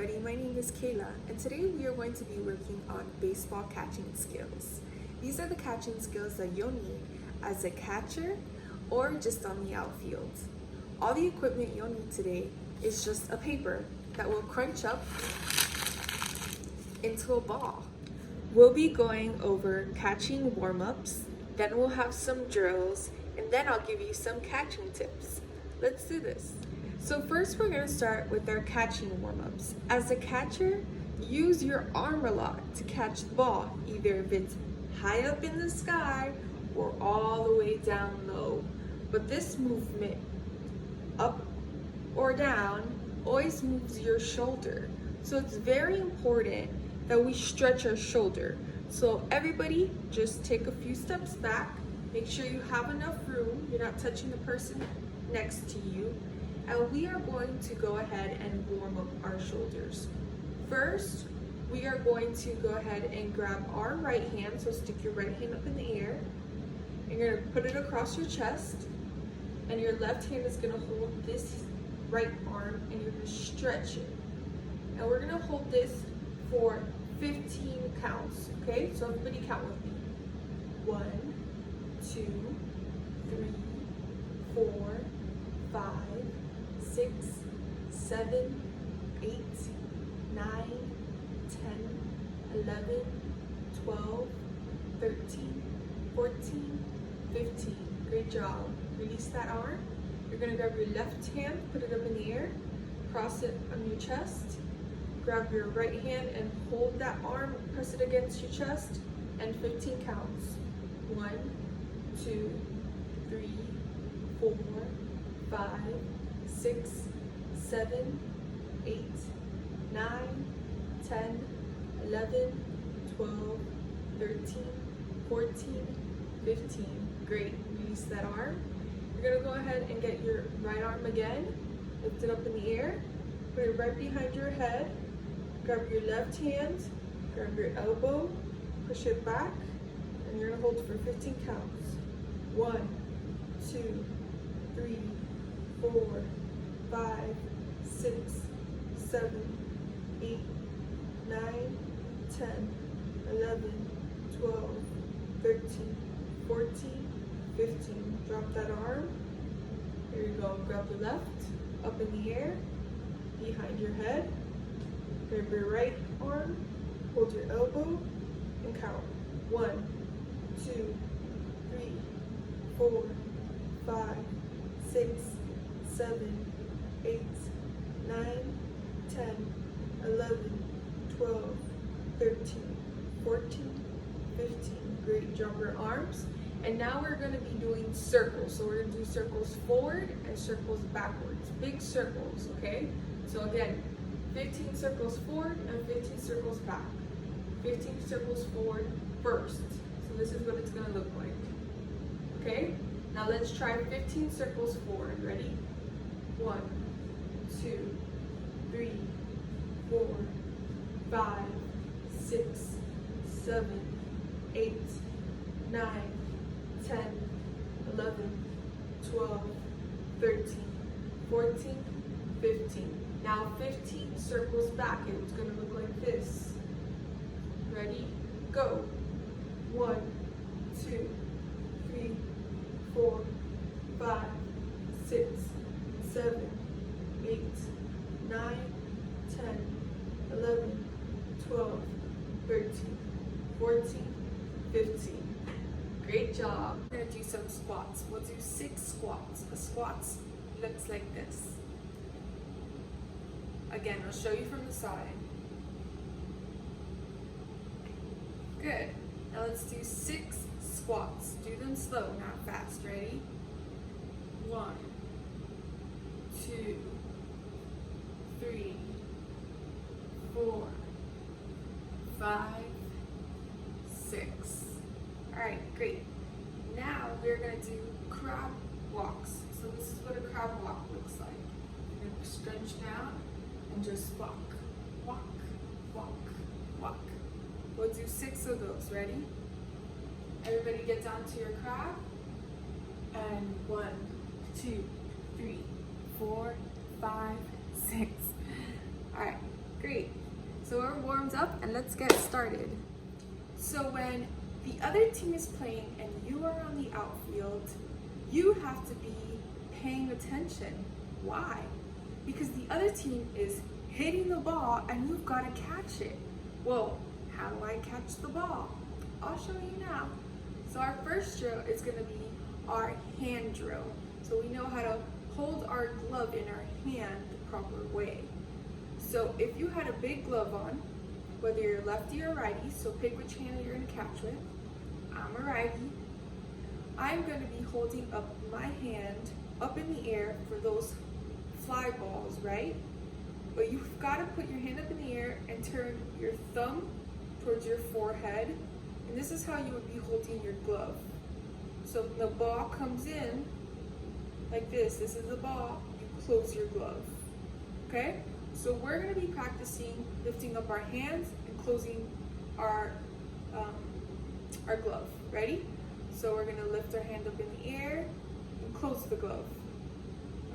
everybody, my name is Kayla, and today we are going to be working on baseball catching skills. These are the catching skills that you'll need as a catcher or just on the outfield. All the equipment you'll need today is just a paper that will crunch up into a ball. We'll be going over catching warm-ups, then we'll have some drills, and then I'll give you some catching tips. Let's do this. So first we're going to start with our catching warm-ups. As a catcher, use your arm a lot to catch the ball, either if it's high up in the sky or all the way down low. But this movement, up or down, always moves your shoulder. So it's very important that we stretch our shoulder. So everybody just take a few steps back. Make sure you have enough room. You're not touching the person next to you. And we are going to go ahead and warm up our shoulders. First, we are going to go ahead and grab our right hand. So stick your right hand up in the air. And you're gonna put it across your chest. And your left hand is gonna hold this right arm and you're gonna stretch it. And we're gonna hold this for 15 counts, okay? So everybody count with me. 1, 2, 3, 4, 5, 6, 7, 8, 9, 10, 11, 12, 13, 14, 15. Great job. Release that arm. You're gonna grab your left hand, put it up in the air, cross it on your chest, grab your right hand and hold that arm, press it against your chest, and 15 counts. 1, 2, 3, 4, 5, 6, 7, 8, 9, 10, 11, 12, 13, 14, 15. Great. Release that arm. You're going to go ahead and get your right arm again. Lift it up in the air. Put it right behind your head. Grab your left hand. Grab your elbow. Push it back. And you're going to hold for 15 counts. 1, 2, 3, 4, 5, 6, 7, 8, 9, 10, 11, 12, 13, 14, 15. Drop that arm. Here you go. Grab the left, up in the air, behind your head. Grab your right arm, hold your elbow, and count. 1, 2, 3, 4, 5, 6, 7, 8, 9, 10, 11, 12, 13, 14, 15. Great. Drop your arms. And now we're going to be doing circles. So we're going to do circles forward and circles backwards. Big circles, okay? So again, 15 circles forward and 15 circles back. 15 circles forward first. So this is what it's going to look like. Okay? Now let's try 15 circles forward. Ready? 1, 2, 3, 4, 5, 6, 7, 8, 9, 10, 11, 12, 13, 14, 15. Now 15 circles back and it's going to look like this. Ready? Go. 1, 2, 3, 4, 5, 6, 7, 8, 9, 10, 11, 12, 13, 14, 15. Great job. We're gonna do some squats. We'll do 6 squats. A squat looks like this. Again, I'll show you from the side. Good. Now let's do 6 squats. Do them slow, not fast. Ready? 1, 2, 3, 4, 5, 6. Alright, great. Now we're going to do crab walks. So this is what a crab walk looks like. You're going to stretch down and just walk, walk, walk, walk. We'll do 6 of those. Ready? Everybody get down to your crab. And 1, 2, 3, 4, 5, 6. Alright, Great. So we're warmed up and let's get started. So when the other team is playing and you are on the outfield, you have to be paying attention. Why? Because the other team is hitting the ball and you've got to catch it. Well, how do I catch the ball? I'll show you now. So our first drill is going to be our hand drill. So we know how to hold our glove in our hand the proper way. So if you had a big glove on, whether you're lefty or righty, so pick which hand you're going to catch with. I'm a righty. I'm going to be holding up my hand up in the air for those fly balls, right? But you've got to put your hand up in the air and turn your thumb towards your forehead. And this is how you would be holding your glove. So when the ball comes in, like this is the ball, you close your glove, okay? So we're gonna be practicing lifting up our hands and closing our glove. Ready? So we're gonna lift our hand up in the air and close the glove,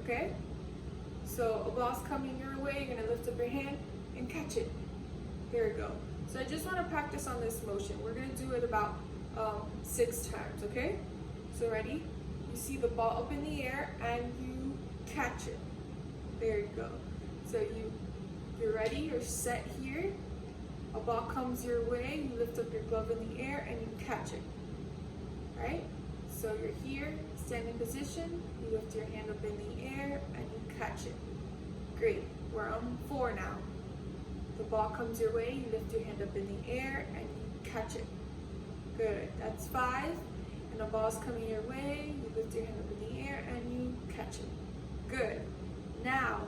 okay? So a ball's coming your way, you're gonna lift up your hand and catch it. There we go. So I just wanna practice on this motion. We're gonna do it about 6 times, okay? So ready? You see the ball up in the air and you catch it. There you go. So you're ready, you're set here. A ball comes your way, you lift up your glove in the air and you catch it. Right? So you're here, standing position, you lift your hand up in the air and you catch it. Great. We're on 4 now. The ball comes your way, you lift your hand up in the air and you catch it. Good. That's 5. And the ball's coming your way, you lift your hand up in the air and you catch it. Good. Now,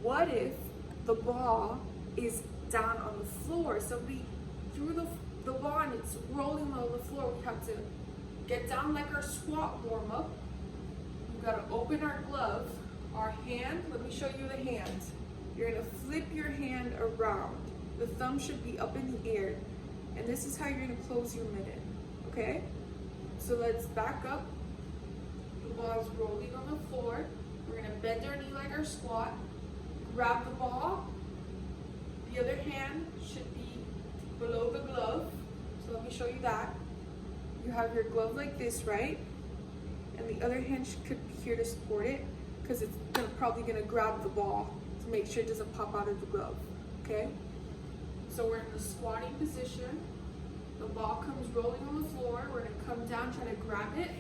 what if the ball is down on the floor? Somebody threw the ball and it's rolling on the floor. We have to get down like our squat warm up. We've got to open our glove, our hand. Let me show you the hand. You're going to flip your hand around. The thumb should be up in the air. And this is how you're going to close your mitten. Okay? So let's back up. The ball is rolling on the floor. We're going to bend our knee like our squat. Grab the ball. The other hand should be below the glove. So let me show you that. You have your glove like this, right? And the other hand could be here to support it because it's probably going to grab the ball to make sure it doesn't pop out of the glove. Okay? So we're in the squatting position. The ball comes rolling on the floor. We're going to come down, try to grab it.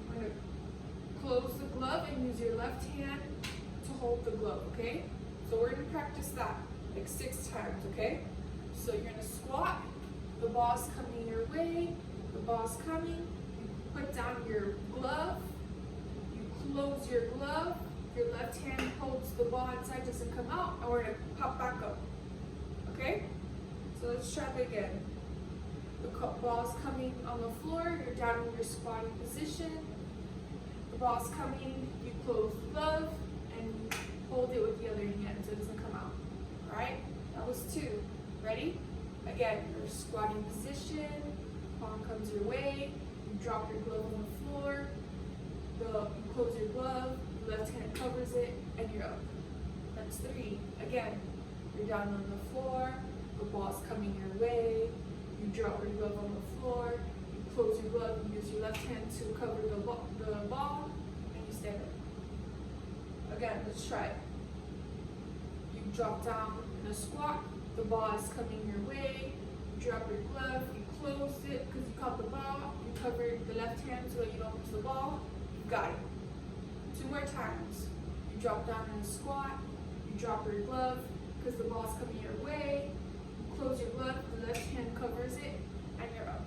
We're going to close the glove and use your left hand to hold the glove, okay? So we're going to practice that like 6 times, okay? So you're going to squat. The ball's coming your way. The ball's coming. You put down your glove. You close your glove. Your left hand holds the ball inside, doesn't come out, and we're going to pop back up, okay? So let's try it again. The ball's coming on the floor, you're down in your squatting position. The ball's coming, you close the glove, and you hold it with the other hand so it doesn't come out. Alright? That was 2. Ready? Again, your squatting position, ball comes your way, you drop your glove on the floor, you close your glove, your left hand covers it, and you're up. That's 3. Again, you're down on the floor, the ball's coming your way, you drop your glove on the floor, you close your glove, you use your left hand to cover the ball, and you stand up. Again, let's try it. You drop down in a squat, the ball is coming your way, you drop your glove, you close it because you caught the ball, you cover the left hand so that you don't lose the ball, you got it. 2 more times. You drop down in a squat, you drop your glove because the ball's coming your way, close your glove, the left hand covers it, and you're up.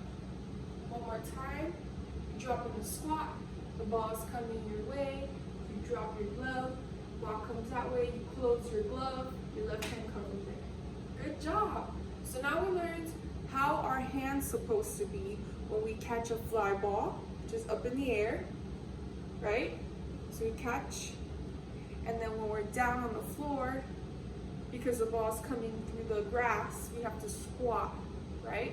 1 more time. You drop in the squat, the ball is coming your way, you drop your glove, ball comes that way, you close your glove, your left hand covers it. Good job. So now we learned how our hand's supposed to be when we catch a fly ball, which is up in the air, right? So we catch, and then when we're down on the floor, because the ball's coming through the grass, we have to squat, right?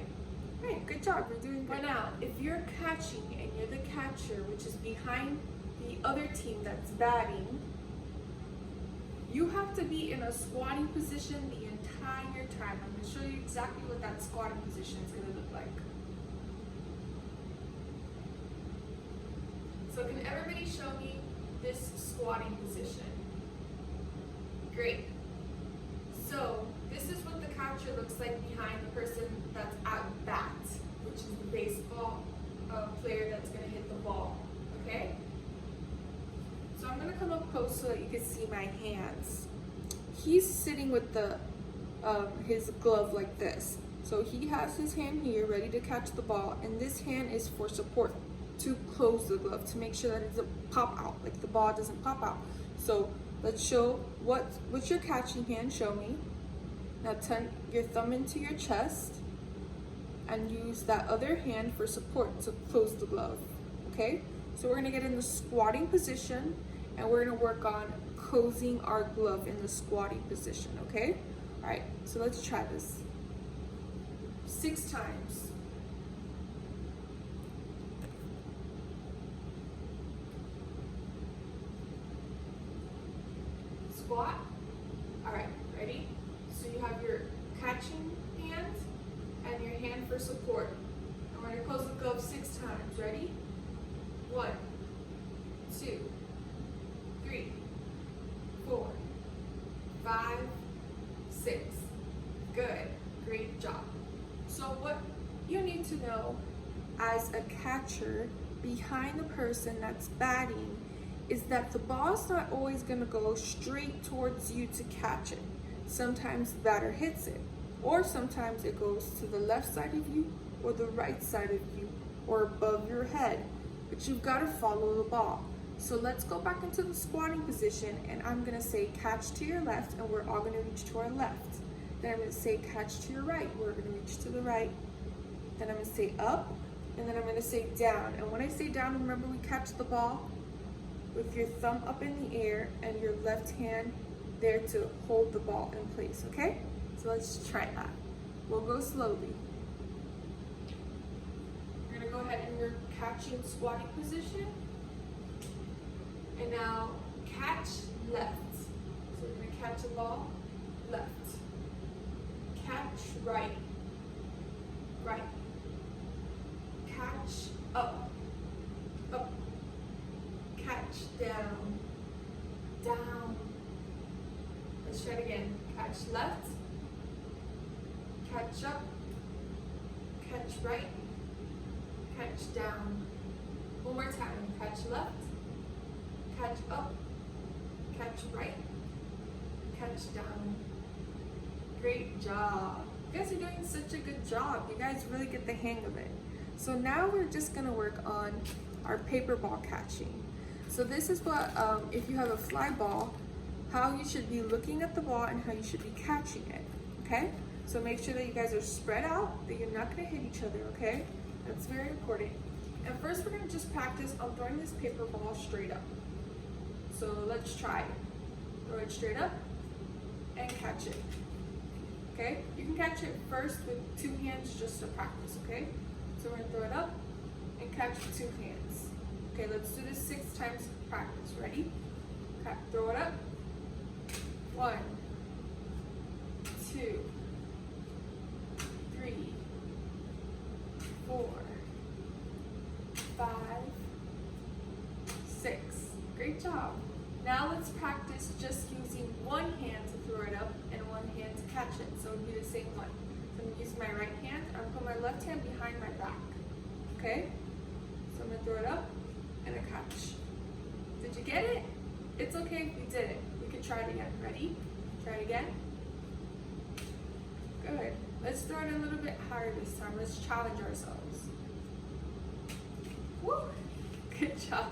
Right, good job, you're doing good. Now, if you're catching and you're the catcher, which is behind the other team that's batting, You have to be in a squatting position the entire time. I'm going to show you exactly what that squatting position is going to look like. So can everybody show me this squatting position? Great. So this is what the catcher looks like behind the person that's at bat, which is the baseball player that's going to hit the ball, okay? So I'm going to come up close so that you can see my hands. He's sitting with his glove like this. So he has his hand here ready to catch the ball, and this hand is for support, to close the glove, to make sure that it doesn't pop out, like the ball doesn't pop out. So let's show what's your catching hand. Show me. Now turn your thumb into your chest and use that other hand for support to close the glove, okay? So we're gonna get in the squatting position and we're gonna work on closing our glove in the squatting position, okay? All right, so let's try this. 6 times. Squat. All right, ready? So you have your catching hand and your hand for support. And we're gonna close the glove 6 times. Ready? 1, 2, 3, 4, 5, 6. Good. Great job. So what you need to know as a catcher behind the person that's batting is that the ball's not always going to go straight towards you to catch it. Sometimes the batter hits it, or sometimes it goes to the left side of you or the right side of you or above your head, but you've got to follow the ball. So let's go back into the squatting position, and I'm going to say catch to your left, and we're all going to reach to our left. Then I'm going to say catch to your right, we're going to reach to the right. Then I'm going to say up, and then I'm going to say down. And when I say down, remember we catch the ball with your thumb up in the air and your left hand there to hold the ball in place, okay? So let's try that. We'll go slowly. You're gonna go ahead in your catching squatting position. And now catch left. So we're gonna catch the ball left. Catch right. Right. Catch up. Up. Catch down, down. Let's try it again. Catch left, catch up, catch right, catch down. One more time. Catch left, catch up, catch right, catch down. Great job. You guys are doing such a good job. You guys really get the hang of it. So now we're just gonna work on our paper ball catching. So this is what, if you have a fly ball, how you should be looking at the ball and how you should be catching it, okay? So make sure that you guys are spread out, that you're not gonna hit each other, okay? That's very important. And first we're gonna just practice on throwing this paper ball straight up. So let's try it. Throw it straight up and catch it, okay? You can catch it first with 2 hands just to practice, okay? So we're gonna throw it up and catch with 2 hands. Okay, let's do this 6 times practice. Ready? Okay, throw it up. 1, 2, 3, 4, 5, 6. Great job. Now let's practice just using 1 hand to throw it up and 1 hand to catch it. So it'll be the same one. So I'm going to use my right hand. I'm going to put my left hand behind my back. Okay? So I'm going to throw it up and a catch. Did you get it? It's okay if you didn't. We can try it again. Ready? Try it again. Good. Let's throw it a little bit higher this time. Let's challenge ourselves. Woo! Good job.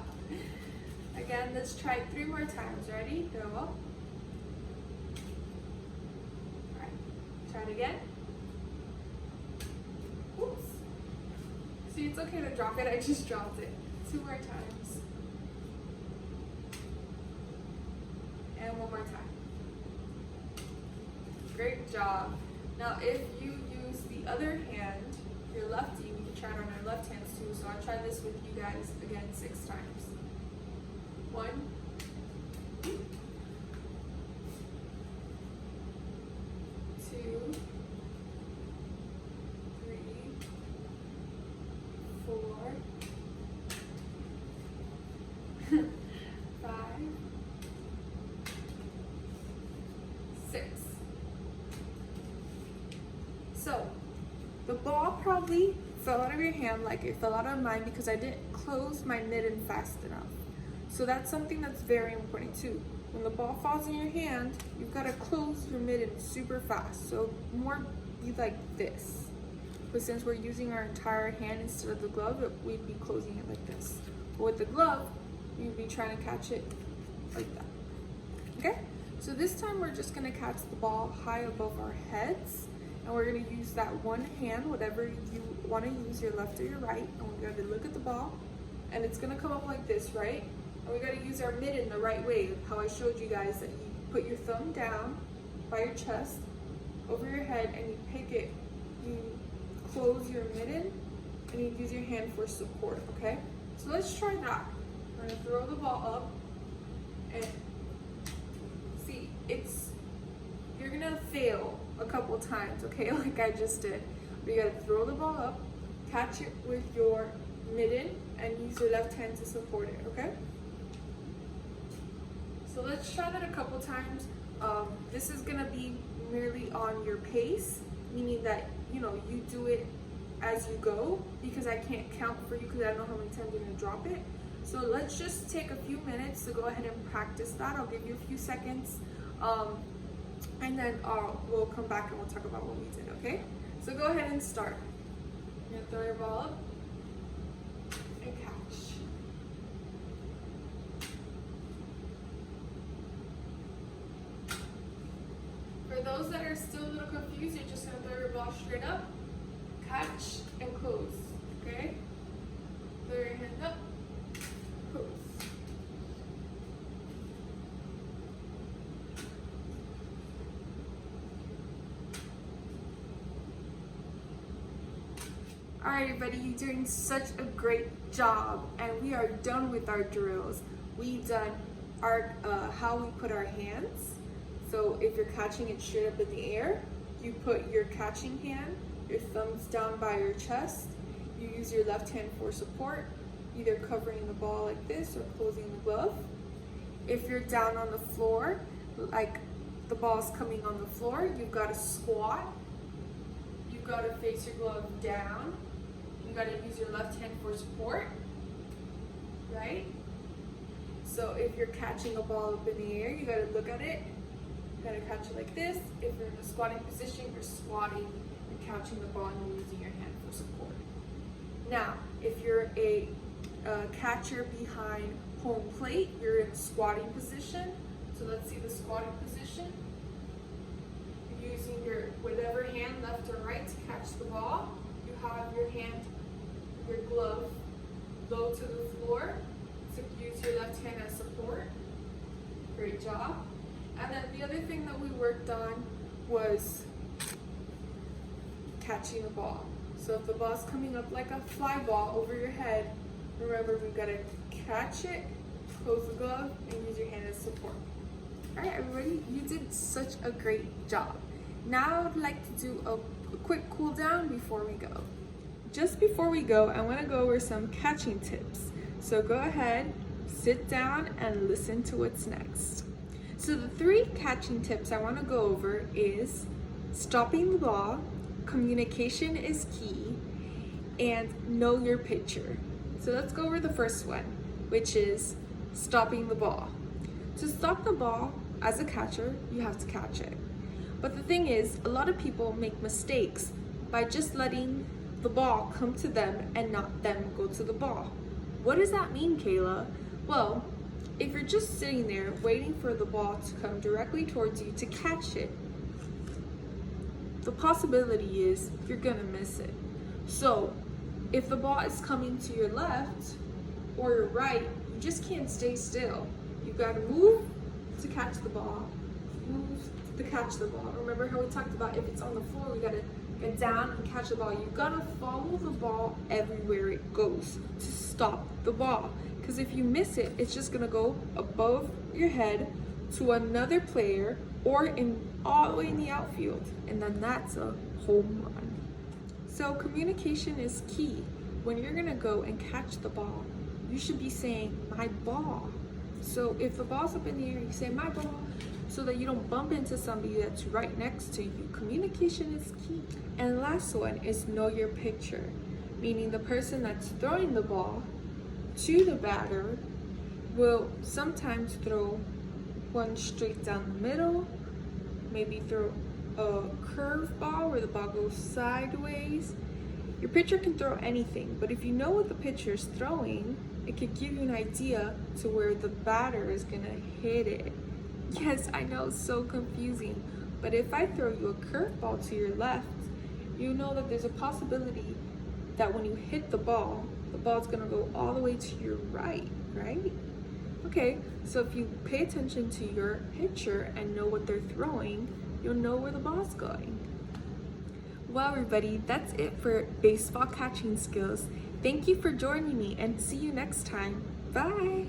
Again, let's try it 3 more times. Ready? Throw up. Alright. Try it again. Oops. See, it's okay to drop it. I just dropped it. 2 more times. And 1 more time. Great job. Now if you use the other hand, your lefty, we can try it on our left hands too. So I'll try this with you guys again 6 times. 1, 5, 6. So the ball probably fell out of your hand like it fell out of mine because I didn't close my mitten fast enough. So that's something that's very important too. When the ball falls in your hand, you've got to close your mitten super fast. So more be like this. But since we're using our entire hand instead of the glove, we'd be closing it like this. But with the glove, you'd be trying to catch it like that. Okay? So this time we're just gonna catch the ball high above our heads. And we're gonna use that one hand, whatever you wanna use, your left or your right. And we're gonna look at the ball. And it's gonna come up like this, right? And we gotta use our mitten the right way, how I showed you guys, that you put your thumb down by your chest, over your head, and you pick it. You close your mitten, and you use your hand for support, okay? So let's try that. We're gonna throw the ball up, and see, you're gonna fail a couple times, okay, like I just did. But you gotta throw the ball up, catch it with your mitten, and use your left hand to support it, okay? So let's try that a couple times. This is gonna be merely on your pace, meaning that, you know, you do it as you go, because I can't count for you because I don't know how many times you're gonna drop it. So let's just take a few minutes to go ahead and practice that. I'll give you a few seconds, and then we'll come back and we'll talk about what we did, okay? So go ahead and start. You're gonna throw your ball up and catch. For those that are still a little confused, you're just gonna throw your ball straight up, catch, and close, okay? Throw your hand up, close. All right, everybody, you're doing such a great job, and we are done with our drills. We've done our how we put our hands. So if you're catching it straight up in the air, you put your catching hand, your thumbs down by your chest. You use your left hand for support, either covering the ball like this or closing the glove. If you're down on the floor, like the ball's coming on the floor, you've got to squat. You've got to face your glove down. You got to use your left hand for support, right? So if you're catching a ball up in the air, you got to look at it. You got to catch it like this. If you're in a squatting position, you're squatting and catching the ball and you're using your hand for support. Now, if you're a catcher behind home plate, you're in squatting position. So let's see the squatting position. You're using your whatever hand, left or right, to catch the ball. You have your hand, your glove, low to the floor to use your left hand as support. Great job. And then the other thing that we worked on was catching the ball. So if the ball's coming up like a fly ball over your head, remember we've got to catch it, close the glove, and use your hand as support. All right, everybody, you did such a great job. Now I'd like to do a quick cool down before we go. Just before we go, I want to go over some catching tips. So go ahead, sit down, and listen to what's next. So the 3 catching tips I want to go over is stopping the ball, communication is key, and know your pitcher. So let's go over the first one, which is stopping the ball. To stop the ball, as a catcher, you have to catch it. But the thing is, a lot of people make mistakes by just letting the ball come to them and not them go to the ball. What does that mean, Kayla? Well, if you're just sitting there waiting for the ball to come directly towards you to catch it, the possibility is you're gonna miss it. So if the ball is coming to your left or your right, you just can't stay still. You've got to move to catch the ball, move to catch the ball. Remember how we talked about if it's on the floor, we got to get down and catch the ball. You've got to follow the ball everywhere it goes to stop the ball. Because if you miss it, it's just gonna go above your head to another player or all the way in the outfield. And then that's a home run. So communication is key. When you're gonna go and catch the ball, you should be saying my ball. So if the ball's up in the air, you say my ball, so that you don't bump into somebody that's right next to you. Communication is key. And last one is know your pitcher, meaning the person that's throwing the ball to the batter will sometimes throw one straight down the middle, maybe throw a curve ball where the ball goes sideways. Your pitcher can throw anything, but if you know what the pitcher is throwing, it could give you an idea to where the batter is gonna hit it. Yes, I know, so confusing, but if I throw you a curveball to your left, you know that there's a possibility that when you hit the ball's gonna go all the way to your right? Okay, so if you pay attention to your pitcher and know what they're throwing, you'll know where the ball's going. Well, everybody, that's it for baseball catching skills. Thank you for joining me and see you next time. Bye.